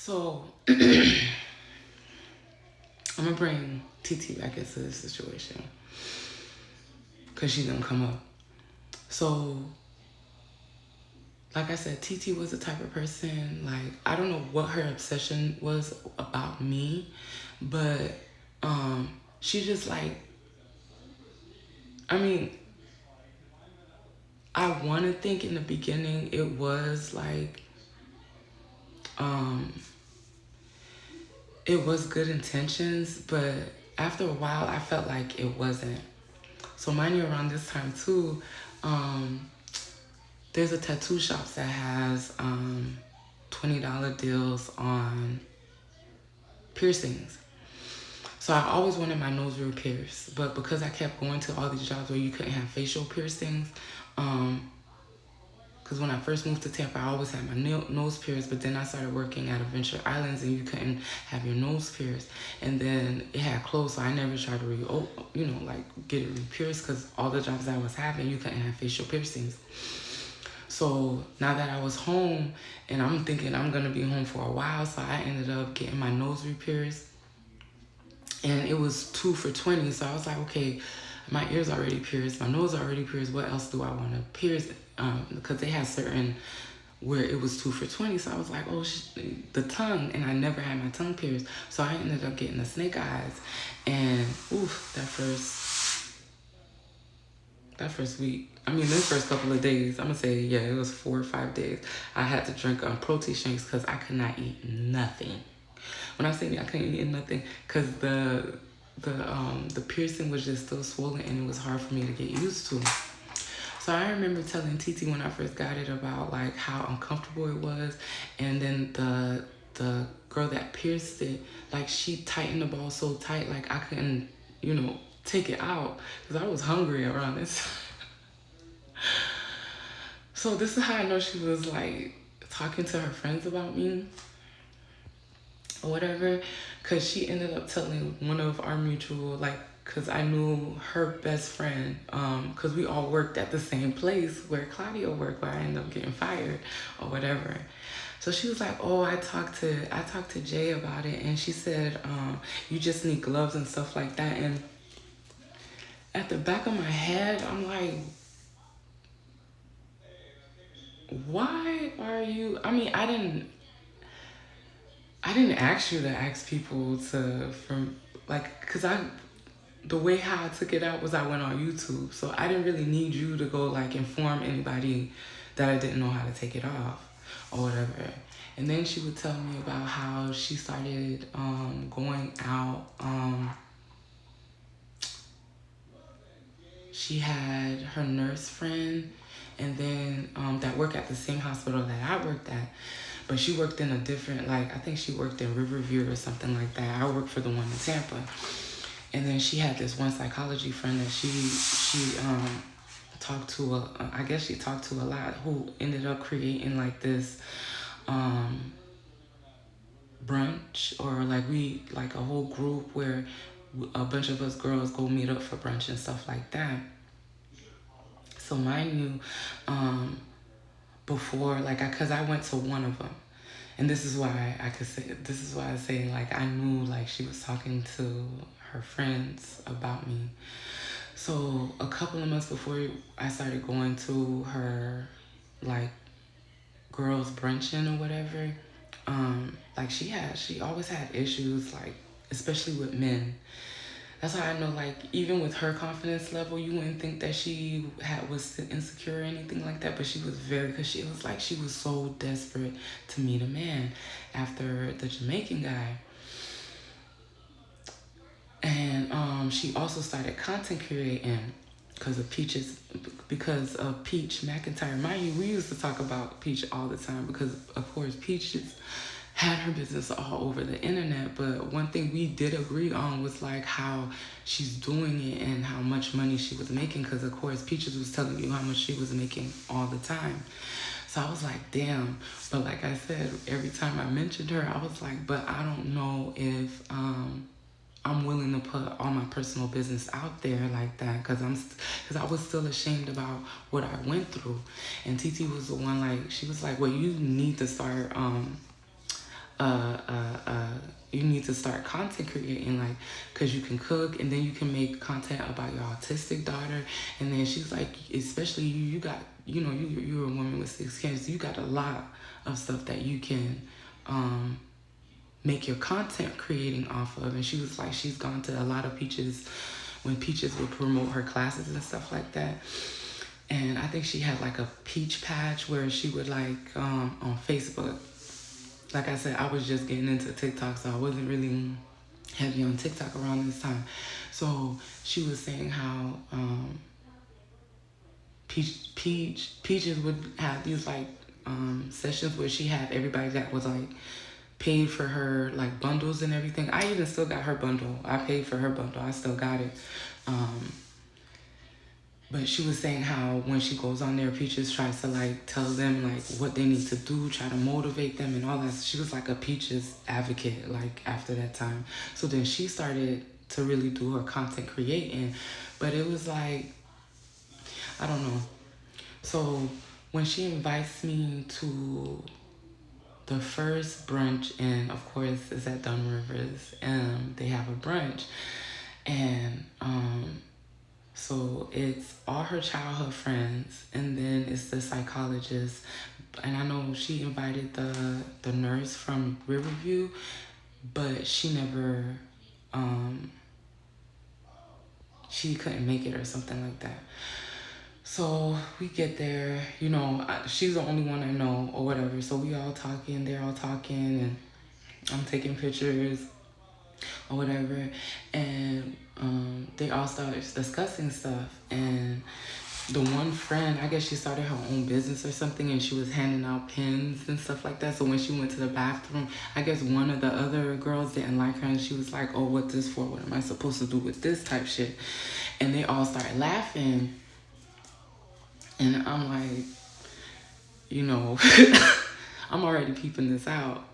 So I'm gonna bring Tete back into this situation because she's gonna come up. So, like I said, Tete was the type of person, like, I don't know what her obsession was about me, but she just like, I mean, I want to think in the beginning it was like, um, it was good intentions, but after a while, I felt like it wasn't. So mind you, around this time too, there's a tattoo shop that has $20 deals on piercings. So I always wanted my nose real pierced, but because I kept going to all these jobs where you couldn't have facial piercings, because when I first moved to Tampa, I always had my nose pierced, but then I started working at Adventure Islands and you couldn't have your nose pierced. And then it had closed, so I never tried to get it re-pierced because all the jobs I was having, you couldn't have facial piercings. So now that I was home and I'm thinking I'm going to be home for a while, so I ended up getting my nose re-pierced. And it was 2 for $20, so I was like, okay, my ears already pierced, my nose already pierced, what else do I want to pierce? Because they had certain where it was 2 for $20, so I was like, oh, the tongue, and I never had my tongue pierced, so I ended up getting the snake eyes, and oof, that first week, the first couple of days, I'm gonna say, yeah, it was 4 or 5 days, I had to drink protein shakes because I could not eat nothing. When I say I couldn't eat nothing, because the piercing was just still swollen and it was hard for me to get used to. So I remember telling Tete when I first got it about like how uncomfortable it was, and then the girl that pierced it, like she tightened the ball so tight, like I couldn't, take it out because I was hungry around this. So this is how I know she was like talking to her friends about me or whatever, because she ended up telling one of our mutual, like, because I knew her best friend, because we all worked at the same place where Claudia worked, where I ended up getting fired or whatever. So she was like, oh, I talked to Jay about it, and she said, you just need gloves and stuff like that. And at the back of my head, I'm like, why are you, I didn't ask you to ask people because the way how I took it out was I went on YouTube. So I didn't really need you to go like inform anybody that I didn't know how to take it off or whatever. And then she would tell me about how she started going out. She had her nurse friend and then that worked at the same hospital that I worked at. But she worked in a different, like, I think she worked in Riverview or something like that. I worked for the one in Tampa. And then she had this one psychology friend that she talked to, I guess she talked to a lot, who ended up creating like this brunch, or like a whole group where a bunch of us girls go meet up for brunch and stuff like that. So mind you, before, because I went to one of them. And this is why I say, like, I knew, like, she was talking to her friends about me. So a couple of months before I started going to her, like, girls brunching or whatever, like, she always had issues, like, especially with men. That's why I know, like, even with her confidence level, you wouldn't think that she was insecure or anything like that, but she was because she was like, she was so desperate to meet a man after the Jamaican guy. And she also started content creating because of Peach McIntyre. Mind you, we used to talk about Peach all the time because, of course, Peach had her business all over the internet, but one thing we did agree on was like how she's doing it and how much money she was making, because of course Peaches was telling you how much she was making all the time. So I was like, damn. But like I said, every time I mentioned her, I was like, but I don't know if I'm willing to put all my personal business out there like that, because I was still ashamed about what I went through. And Tete was the one, like, she was like, well, you need to start you need to start content creating, like, because you can cook and then you can make content about your autistic daughter. And then she's like, especially you got, you're a woman with 6 kids, you got a lot of stuff that you can make your content creating off of. And she was like, she's gone to a lot of Peaches, when Peaches would promote her classes and stuff like that. And I think she had like a peach patch where she would like on Facebook. Like I said, I was just getting into TikTok, so I wasn't really heavy on TikTok around this time. So she was saying how Peaches would have these like sessions where she had everybody that was like paid for her like bundles and everything. I even still got her bundle. I paid for her bundle. I still got it. But she was saying how when she goes on there, Peaches tries to like tell them like what they need to do, try to motivate them and all that. She was like a Peaches advocate like after that time. So then she started to really do her content creating. But it was like, I don't know. So when she invites me to the first brunch, and of course it's at Dunn Rivers, and they have a brunch, and so it's all her childhood friends, and then it's the psychologist. And I know she invited the nurse from Riverview, but she never, she couldn't make it or something like that. So we get there, she's the only one I know or whatever. So we all talking, they're all talking, and I'm taking pictures or whatever. And they all started discussing stuff. And the one friend, I guess she started her own business or something, and she was handing out pins and stuff like that. So when she went to the bathroom, I guess one of the other girls didn't like her, and she was like, oh, what's this for? What am I supposed to do with this type shit? And they all started laughing. And I'm like, I'm already peeping this out.